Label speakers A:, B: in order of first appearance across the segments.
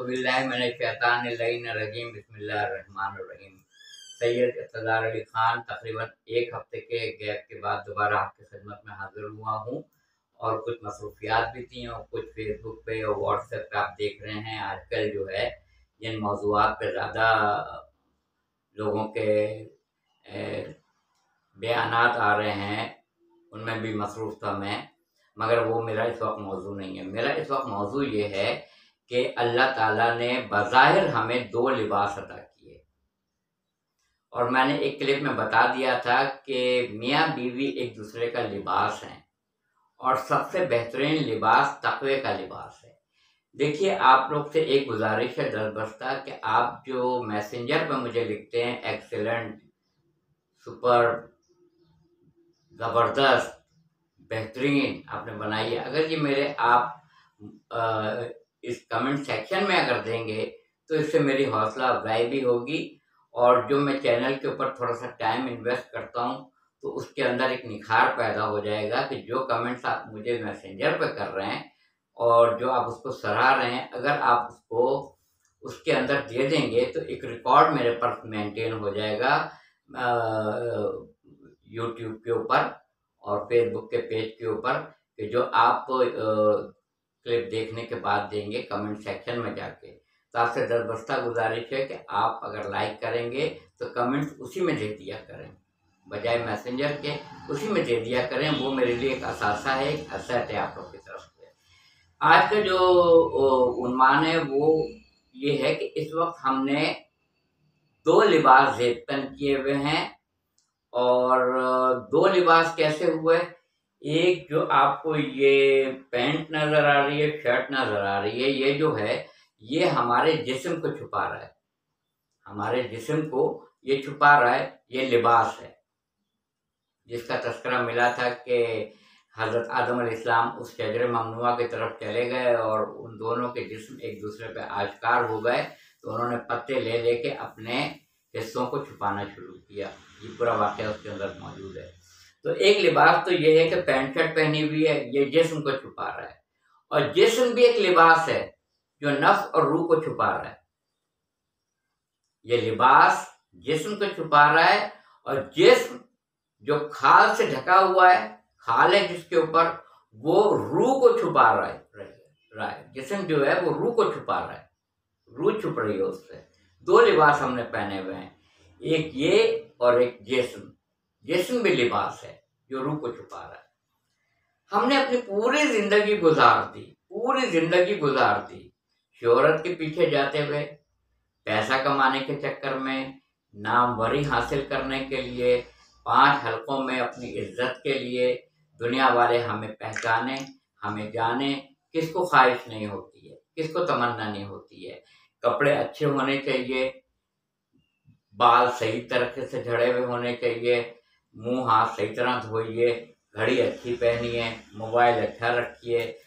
A: औज़ुबिल्लाहिमिनश्शैतानिर्रजीम बिस्मिल्लाहिर्रहमानिर्रहीम। सैयद इक़्तिदार अली ख़ान तकरीबन एक हफ्ते के गैप के बाद दोबारा आपकी खिदमत में हाजिर हुआ हूँ और कुछ मसरूफियात भी थी और कुछ फेसबुक पे और व्हाट्सएप पे आप देख रहे हैं आजकल जो है जिन मौज़ूआत पे ज़्यादा लोगों के बयानात आ रहे हैं उनमें भी मसरूफ़ था मैं, मगर वो मेरा इस वक्त मौजू नहीं है। मेरा इस वक्त मौजू ये है कि अल्लाह ताला ने बज़ाहिर हमें दो लिबास अता किए और मैंने एक क्लिप में बता दिया था कि मियाँ बीवी एक दूसरे का लिबास हैं और सबसे बेहतरीन लिबास तक़वे का लिबास है। देखिए, आप लोग से एक गुजारिश है दरबस्ता कि आप जो मैसेंजर पर मुझे लिखते हैं एक्सीलेंट, सुपर, ज़बरदस्त, बेहतरीन आपने बनाई है, अगर ये मेरे आप इस कमेंट सेक्शन में अगर देंगे तो इससे मेरी हौसला अफजाई भी होगी और जो मैं चैनल के ऊपर थोड़ा सा टाइम इन्वेस्ट करता हूँ तो उसके अंदर एक निखार पैदा हो जाएगा कि जो कमेंट्स आप मुझे मैसेंजर पे कर रहे हैं और जो आप उसको सराह रहे हैं, अगर आप उसको उसके अंदर दे देंगे तो एक रिकॉर्ड मेरे पास मेंटेन हो जाएगा यूट्यूब के ऊपर और फेसबुक के पेज के ऊपर कि जो आप क्लिप देखने के बाद देंगे कमेंट सेक्शन में जाके। तो आपसे दरबस्ता गुजारिश है कि आप अगर लाइक करेंगे तो कमेंट्स उसी में दे दिया करें, बजाय मैसेंजर के उसी में दे दिया करें। वो मेरे लिए एक असासा है, एक असट है आप लोग की तरफ से। आज का जो उन्वान है वो ये है कि इस वक्त हमने दो लिबास जेबतन किए हुए हैं और दो लिबास कैसे हुए, एक जो आपको ये पैंट नज़र आ रही है, शर्ट नज़र आ रही है, ये जो है ये हमारे जिस्म को छुपा रहा है, हमारे जिस्म को ये छुपा रहा है, ये लिबास है जिसका तस्करा मिला था कि हज़रत आदम अलैहिस्सलाम उस शजर ममनुआ की तरफ चले गए और उन दोनों के जिस्म एक दूसरे पे आश्कार हो गए तो उन्होंने पत्ते ले लेके अपने हिस्सों को छुपाना शुरू किया। ये पूरा वाक़या उसके अंदर मौजूद है। तो एक लिबास तो ये है कि पैंट शर्ट पहनी हुई है, ये जिस्म को छुपा रहा है, और जिस्म भी एक लिबास है जो नफ्स और रूह को छुपा रहा है। ये लिबास जिस्म को छुपा रहा है और जिस्म जो खाल से ढका हुआ है, खाल है जिसके ऊपर, वो रूह को छुपा रहा है। जिस्म जो है वो रूह को छुपा रहा है, रूह छुप रही है उससे। दो लिबास हमने पहने हुए हैं, एक ये और एक जिस्म। जिस्म भी लिबास है जो रूह को छुपा रहा है। हमने अपनी पूरी जिंदगी गुजार दी शोहरत के पीछे जाते हुए, पैसा कमाने के चक्कर में, नामवरी हासिल करने के लिए, 5 हलकों में अपनी इज्जत के लिए। दुनिया वाले हमें पहचाने, हमें जाने, किसको ख्वाहिश नहीं होती है, किसको तमन्ना नहीं होती है। कपड़े अच्छे होने चाहिए, बाल सही तरीके से झड़े हुए होने चाहिए, मुंह हाथ सही तरह धोइए, घड़ी अच्छी पहनिए, मोबाइल अच्छा रखिए,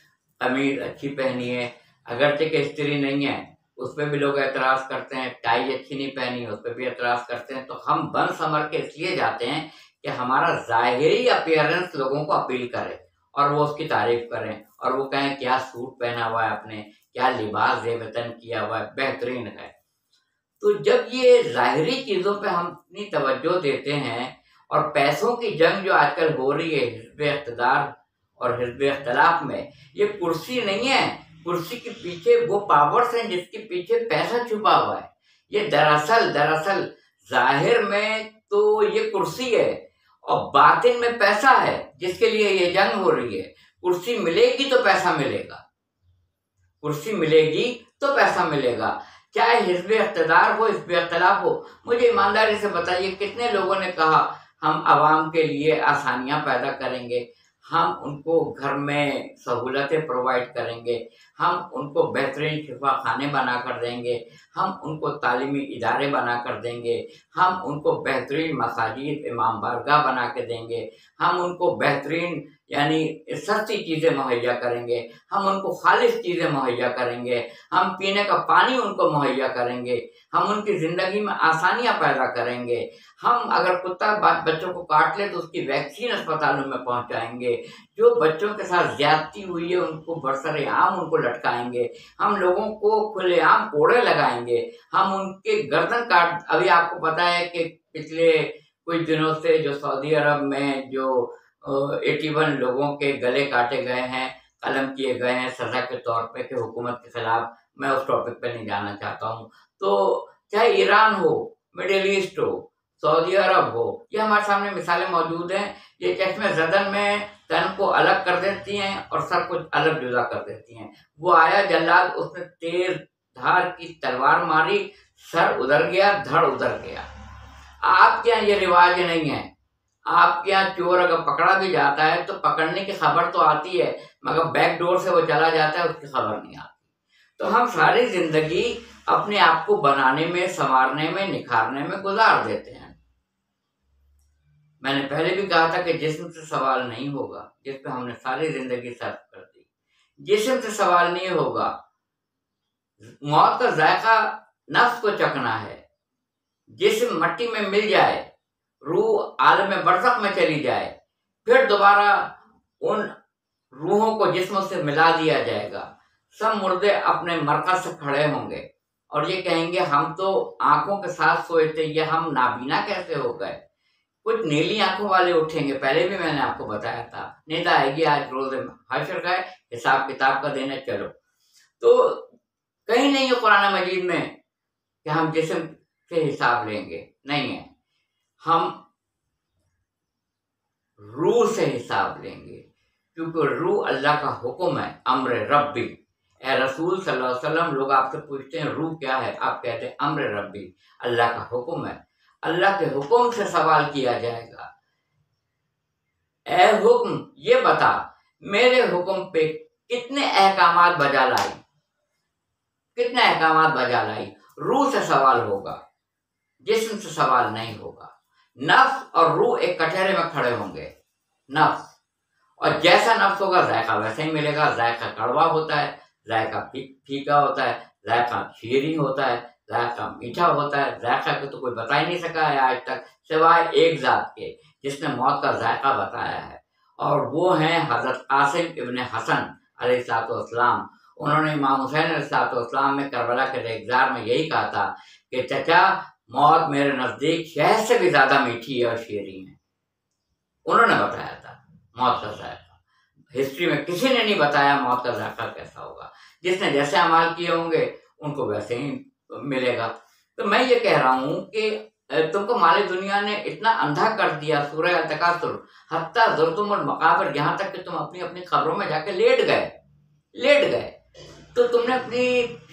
A: कमीज अच्छी पहनिए। अगरचे के स्त्री नहीं है उस पर भी लोग एतराज़ करते हैं, टाई अच्छी नहीं पहनी उस पर भी एतराज़ करते हैं। तो हम बन संवर के इसलिए जाते हैं कि हमारा ज़ाहिरी अपीयरेंस लोगों को अपील करे और वो उसकी तारीफ करें और वो कहें क्या सूट पहना हुआ है आपने, क्या लिबास ज़ेबतन किया हुआ है, बेहतरीन है। तो जब ये ज़ाहिरी चीज़ों पे हम अपनी तवज्जो देते हैं और पैसों की जंग जो आजकल हो रही है हिज़्ब इक़्तिदार और हिज़्ब इख्तिलाफ में, ये कुर्सी नहीं है, कुर्सी के पीछे वो पावर्स हैं जिसके पीछे पैसा छुपा हुआ है। ये दरअसल जाहिर में तो ये कुर्सी है और बातिन में पैसा है जिसके लिए ये जंग हो रही है। कुर्सी मिलेगी तो पैसा मिलेगा, कुर्सी मिलेगी तो पैसा मिलेगा, चाहे हिज़्ब इक़्तिदार हो, हिज़्ब इख्तिलाफ हो। मुझे ईमानदारी से बताइए कितने लोगों ने कहा हम आवाम के लिए आसानियाँ पैदा करेंगे, हम उनको घर में सहूलतें प्रोवाइड करेंगे, हम उनको बेहतरीन शिफा खाने बना कर देंगे, हम उनको तालीमी इदारे बना कर देंगे, हम उनको बेहतरीन मसाजिद इमाम बारगाह बना के देंगे, हम उनको बेहतरीन यानी सस्ती चीज़ें मुहैया करेंगे, हम उनको खालिश चीज़ें मुहैया करेंगे, हम पीने का पानी उनको मुहैया करेंगे, हम उनकी ज़िंदगी में आसानियाँ पैदा करेंगे। हम अगर कुत्ता बच्चों को काट ले तो उसकी वैक्सीन अस्पतालों में पहुँचाएँगे। जो बच्चों के साथ ज़्यादती हुई है उनको बरसरेआम उनको लटकाएँगे। हम लोगों को खुलेआम कोड़े लगाएँगे। हम उनके गर्दन काट अभी आपको पता है कि पिछले कुछ दिनों से जो सऊदी अरब में जो 81 लोगों के गले काटे गए हैं, कलम किए गए हैं सज़ा के तौर पे कि हुकूमत के खिलाफ, मैं उस टॉपिक पे नहीं जाना चाहता हूँ। तो चाहे ईरान हो, मिडिल ईस्ट हो, सऊदी अरब हो, ये हमारे सामने मिसालें मौजूद हैं। ये चश्मे ज़दन में तन को अलग कर देती हैं और सर को अलग जुदा कर देती हैं। वो आया जल्लाद, उसने तेज धार की तलवार मारी, सर उधर गया, धड़ उधर गया। आपके यहाँ ये रिवाज नहीं है। आपके यहाँ चोर अगर पकड़ा भी जाता है तो पकड़ने की खबर तो आती है, मगर बैक डोर से वो चला जाता है, उसकी खबर नहीं आती। तो हम सारी जिंदगी अपने आप को बनाने में, संवारने में, निखारने में गुजार देते हैं। मैंने पहले भी कहा था कि जिस्म से सवाल नहीं होगा, जिस पे हमने सारी जिंदगी सर्फ कर दी। जिस्म से सवाल नहीं होगा। मौत का जायका नफ्स को चखना है। जिस्म मट्टी में मिल जाए, रूह आलम बरज़ख में चली जाए, फिर दोबारा उन रूहों को जिस्मों से मिला दिया जाएगा। सब मुर्दे अपने मरकज से खड़े होंगे और ये कहेंगे हम तो आंखों के साथ सोए थे, ये हम नाबीना कैसे हो गए। कुछ नीली आंखों वाले उठेंगे, पहले भी मैंने आपको बताया था। नींद आएगी, आज रोज़े हशर का हिसाब किताब का देने चलो। तो कहीं नहीं है कुरान मजीद में कि हम जिस्म से हिसाब लेंगे, नहीं है। हम रूह से हिसाब लेंगे, क्योंकि रूह अल्लाह का हुक्म है, अम्र रब्बी। ए रसूल सल्लल्लाहु अलैहि वसल्लम, लोग आपसे पूछते हैं रूह क्या है, आप कहते हैं अम्र रब्बी, अल्लाह का हुक्म है। अल्लाह के हुक्म से सवाल किया जाएगा। ए हुक्म, ये बता मेरे हुक्म पे कितने अहकामात बजा लाई, कितने अहकामात बजा लाई। रूह से सवाल होगा, जिस्म से सवाल नहीं होगा। नफ्स और रूह एक कटहरे में खड़े होंगे। नफ्स, और जैसा नफ्स होगा जायका वैसे ही मिलेगा। जायका कड़वा होता है, जायका फीका होता है, जायका शीरी होता है, जायका मीठा होता है। जायका को तो कोई बता ही नहीं सका है आज तक, सिवाय एक जात के जिसने मौत का जायका बताया है, और वो हैं हजरत कासिम इब्न हसन अलैहिस्सलाम। उन्होंने इमाम हुसैन अलैहिस्सलाम में करबला के रेगजार में यही कहा था कि चचा, मौत मेरे नज़दीक शहद से भी ज़्यादा मीठी है और शीरीन है। उन्होंने बताया था मौत का जायका। हिस्ट्री में किसी ने नहीं बताया मौत का जायका कैसा होगा। जिसने जैसे अमाल किए होंगे उनको वैसे ही मिलेगा। तो मैं ये कह रहा हूँ कि तुमको माले दुनिया ने इतना अंधा कर दिया, सूरह अल-तकासुर, हत्ता ज़ुरतुमुल मक़ाबिर, यहाँ तक कि तुम अपनी अपनी खबरों में जाके लेट गए। तो तुमने अपनी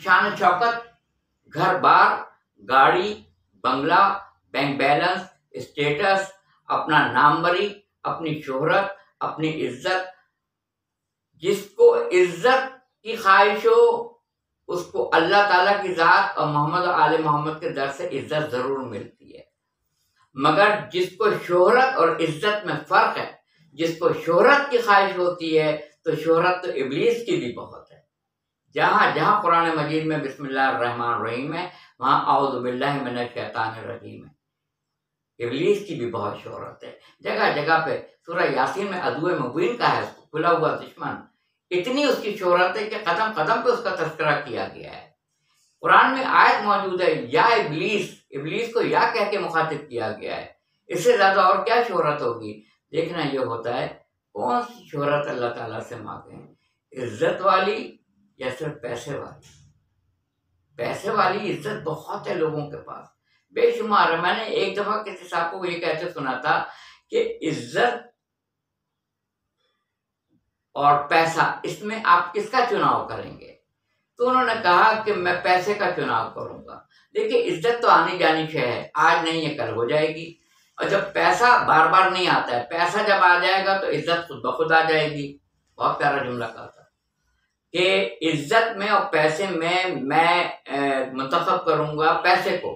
A: शान शौकत, घर बार, गाड़ी, बंगला, बैंक बैलेंस, स्टेटस, अपना नामवरी, अपनी शोहरत, अपनी इज्जत, जिसको इज्जत की ख्वाहिश हो उसको अल्लाह ताला की ज़ात और मोहम्मद और आले मोहम्मद के दर से इज्जत ज़रूर मिलती है। मगर जिसको शोहरत और इज्जत में फ़र्क है, जिसको शोहरत की ख्वाहिश होती है, तो शोहरत तो इब्लीस की भी बहुत है। जहाँ जहाँ कुरान मजीद में बिस्मिल्लाहिर्रहमानिर्रहीम है, वहाँ औज़ु बिल्लाहि मिनश शैतानिर रजीम है। इब्लीस की भी बहुत शोहरत है। जगह जगह पे सूरह यासीन में अदुए मुबीन का है, खुला हुआ दुश्मन। इतनी उसकी शोहरत है कि कदम कदम पे उसका तज़किरा किया गया है। कुरान में आयत मौजूद है, या इब्लीस को या कह के मुखातिब किया गया है। इससे ज़्यादा और क्या शोहरत होगी। देखना ये होता है कौन सी शोहरत अल्लाह ताला से मांगे, इज्जत वाली या सिर्फ पैसे वाली। पैसे वाली इज्जत बहुत है लोगों के पास, बेशुमार है। मैंने एक दफा किसी साहब को ये कहते सुना था कि इज्जत और पैसा, इसमें आप किसका चुनाव करेंगे। तो उन्होंने कहा कि मैं पैसे का चुनाव करूंगा। देखिए, इज्जत तो आनी जानी शय है, आज नहीं है कल हो जाएगी। और जब पैसा बार बार नहीं आता है, पैसा जब आ जाएगा तो इज्जत खुद ब खुद आ जाएगी। बहुत प्यारा जुमला कहा था कि इज्जत में और पैसे में मैं मुंतखब करूंगा पैसे को,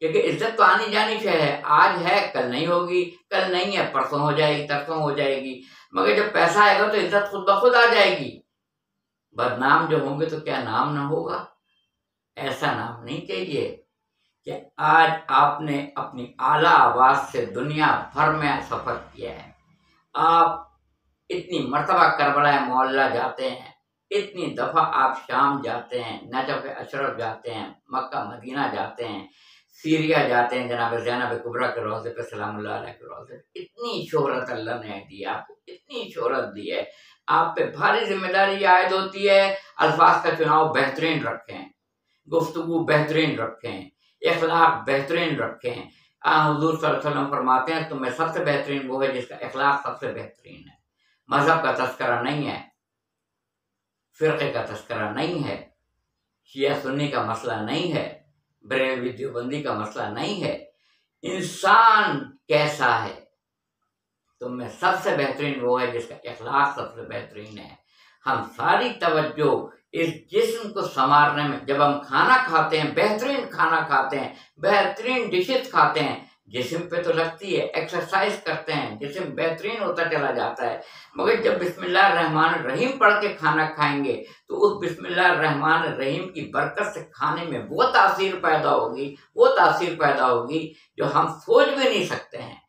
A: क्योंकि इज्जत तो आनी जानी शय है, आज है कल नहीं होगी, कल नहीं है परसों हो जाएगी, तरसों हो जाएगी। मगर जब पैसा आएगा तो इज्जत खुद ब खुद आ जाएगी। बदनाम जो होंगे तो क्या नाम ना होगा? ऐसा नाम नहीं चाहिए कि आज आपने अपनी आला आवाज से दुनिया भर में सफर किया है, आप इतनी मर्तबा करबला मोहल्ला जाते हैं, इतनी दफा आप शाम जाते हैं, नजफ अशरफ जाते हैं, मक्का मदीना जाते हैं, सीरिया जाते हैं, जनाब ज़ैनब कुबरा के रोज़े पे सलामुल्लाह अलैह के रोज़े पे। इतनी शोहरत अल्लाह ने दी आपको, इतनी शोहरत दी है, आप पे भारी जिम्मेदारी आयद होती है। अल्फाज का चुनाव बेहतरीन रखें, गुफ्तगू बेहतरीन रखें, इखलाक बेहतरीन रखें। हुजूर सल्लल्लाहु अलैहि वसल्लम फरमाते हैं तुम्हें सबसे बेहतरीन वो है जिसका इखलाक सबसे बेहतरीन है। मजहब का तस्करा नहीं है, फिरके का तस्करा नहीं है, शिया सुन्नी का मसला नहीं है, बरेलवी देवबंदी का मसला नहीं है, इंसान कैसा है। तुम में सबसे बेहतरीन वो है जिसका इखलाक सबसे बेहतरीन है। हम सारी तवज्जो इस जिस्म को संवारने में, जब हम खाना खाते हैं, बेहतरीन खाना खाते हैं, बेहतरीन डिशेस खाते हैं, जिस्म पे तो लगती है, एक्सरसाइज करते हैं, जिस्म बेहतरीन होता चला जाता है। मगर जब बिस्मिल्लाह रहमान रहीम पढ़ के खाना खाएंगे तो उस बिस्मिल्लाह रहमान रहीम की बरकत से खाने में वो तासीर पैदा होगी, वो तासीर पैदा होगी जो हम सोच भी नहीं सकते हैं।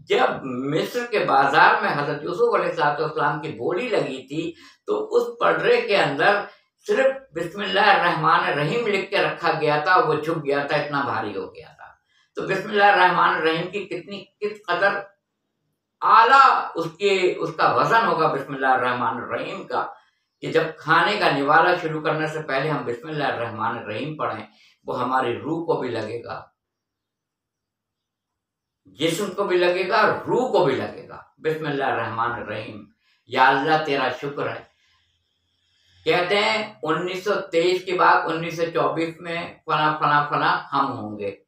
A: जब मिस्र के बाजार में हजरत यूसुफ अलैहिस्सलाम की बोली लगी थी तो उस पडरे के अंदर सिर्फ बिस्मिल्लाह रहमान रहीम लिख के रखा गया था, वो छुप गया था, इतना भारी हो गया था। तो बिस्मिल्लाह रहमान रहीम की किस कदर आला उसका वजन होगा बिस्मिल्लाह रहमान रहीम का, कि जब खाने का निवाला शुरू करने से पहले हम बिस्मिल्लाह रहमान रहीम पढ़ें, वो हमारी रूह को भी लगेगा, जिस्म को भी लगेगा, रूह को भी लगेगा। बिस्मिल्लाह रहमान रहीम, या अल्लाह तेरा शुक्र है। कहते हैं 1923 के बाद 1924 में फला फला फला हम होंगे।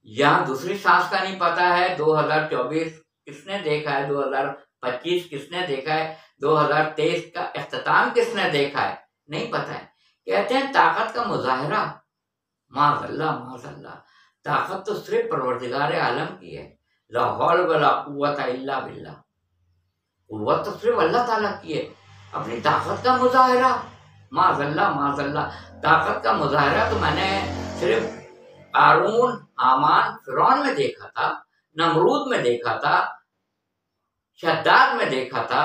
A: यहाँ दूसरी सांस का नहीं पता है, 2024 किसने देखा है, 2025 किसने देखा है, 2023 का इख्तिताम किसने देखा है, नहीं पता है। कहते हैं ताकत का मुजाहिरा, माज़अल्लाह, ताकत तो सिर्फ परवरदिगार आलम की है। ला हौल वला कुव्वता इल्ला बिल्लाह, कुव्वत तो सिर्फ अल्लाह ताला की है। अपनी ताकत का मुजाहिरा, माज़अल्लाह, ताकत का मुजाहिरा तो मैंने सिर्फ कारून, हामान, फिरौन में देखा था, नमरूद में देखा था, शद्दाद में देखा था,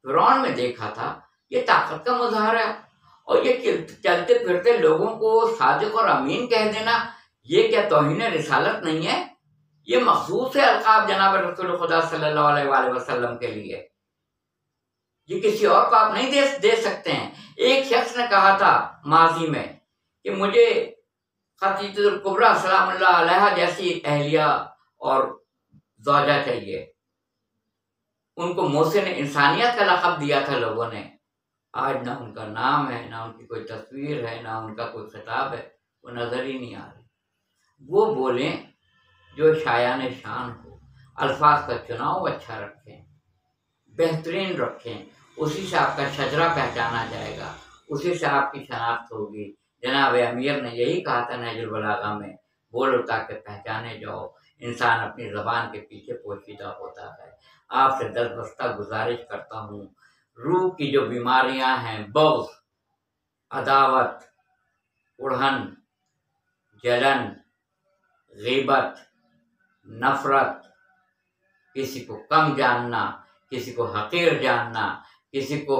A: फिरौन में देखा था। ये ताकत का मुजाहिरा। और ये चलते फिरते लोगों को सादिक और अमीन कह देना, ये क्या तौहीन रिसालत नहीं है? ये मखसूस है अलकाब जनाब रसूल खुदा सल्लल्लाहु अलैहि वसल्लम के लिए, ये किसी और को आप नहीं दे सकते हैं। एक शख्स ने कहा था माजी में कि मुझे खदीजतुल कुबरा सलामुल्लाह अलैहा जैसी अहलिया और ज़ौजा चाहिए। उनको मोहसिन इंसानियत का लक़ब दिया था लोगों ने। आज ना उनका नाम है, ना उनकी कोई तस्वीर है, ना उनका कोई खिताब है, वो नजर ही नहीं आ रही। वो बोले जो शायान शान हो, अल्फाज का चुनाव अच्छा रखें, बेहतरीन रखें, उसी से आपका शजरा पहचाना जाएगा, उसी से आपकी शनाख्त होगी। जनाब अमीर ने यही कहा था नहजुल बलागा में, बोलो ताकि पहचाने जाओ, इंसान अपनी ज़बान के पीछे पोशीदा होता है। आपसे दस्तबस्ता गुजारिश करता हूँ, रूह की जो बीमारियां हैं, बग़्ज़, अदावत, उड़हन, जलन, ग़ीबत, नफ़रत, किसी को कम जानना, किसी को हक़ीर जानना, किसी को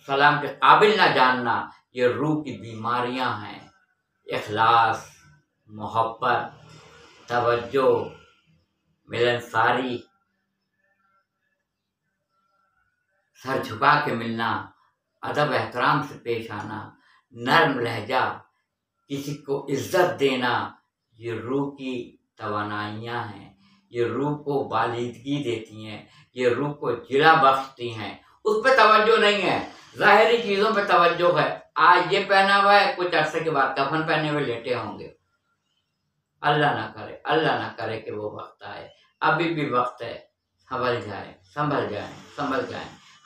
A: सलाम के काबिल ना जानना, ये रूह की बीमारियां हैं। इखलास, मोहब्बत, तवज्जो, मिलनसारी, सर झुका के मिलना, अदब एहतराम से पेश आना, नर्म लहजा, किसी को इज्जत देना, ये रूह की तवानाइयाँ हैं। ये रूह को बालिदगी देती हैं, ये रूह को जिला बख्शती हैं। उस पर तवज्जो नहीं है, ज़ाहिरी चीज़ों पे तवज्जो है। आज ये पहना हुआ है, कुछ अरसे के बाद कफन पहने हुए लेटे होंगे। अल्लाह ना करे कि वो वक्त आए। अभी भी वक्त है, संभल जाएं।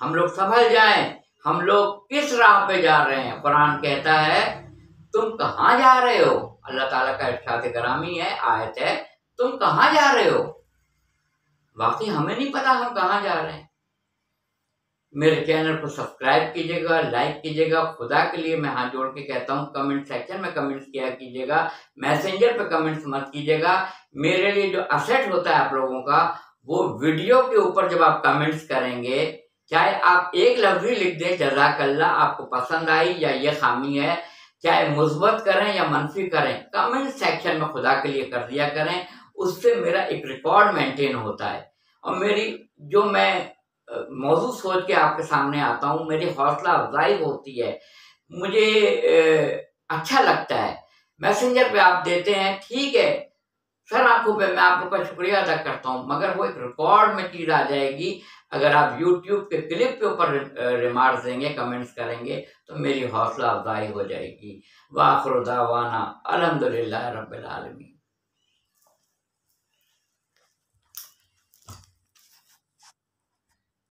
A: हम लोग संभल जाएं। हम लोग किस राह पे जा रहे हैं? कुरान कहता है तुम कहाँ जा रहे हो? अल्लाह ताला का इरशाद गिरामी है, आयत है, तुम कहाँ जा रहे हो? वाकई हमें नहीं पता हम कहाँ जा रहे हैं। मेरे चैनल को सब्सक्राइब कीजिएगा, लाइक कीजिएगा। खुदा के लिए मैं हाथ जोड़ के कहता हूँ, कमेंट सेक्शन में कमेंट्स किया कीजिएगा, मैसेंजर पे कमेंट्स मत कीजिएगा। मेरे लिए जो असेट होता है आप लोगों का, वो वीडियो के ऊपर जब आप कमेंट्स करेंगे, चाहे आप एक लफ्ज ही लिख दें जज़ाकल्लाह, आपको पसंद आई या ये खामी है, चाहे मुस्बत करें या मनफी करें, कमेंट सेक्शन में खुदा के लिए कर दिया करें। उससे मेरा एक रिकॉर्ड मेंटेन होता है और मेरी जो मैं मौजूद सोच के आपके सामने आता हूँ, मेरी हौसला अफजाई होती है, मुझे अच्छा लगता है। मैसेंजर पे आप देते हैं, ठीक है सर, आंखों पे मैं आप लोग का शुक्रिया अदा करता हूँ, मगर वो एक रिकॉर्ड में चीज आ जाएगी। अगर आप यूट्यूब के क्लिप के ऊपर रिमार्क्स देंगे, कमेंट्स करेंगे, तो मेरी हौसला अफजाई हो जाएगी। वाखिर दावाना अल्हम्दुलिल्लाह रब्बिल आलमीन।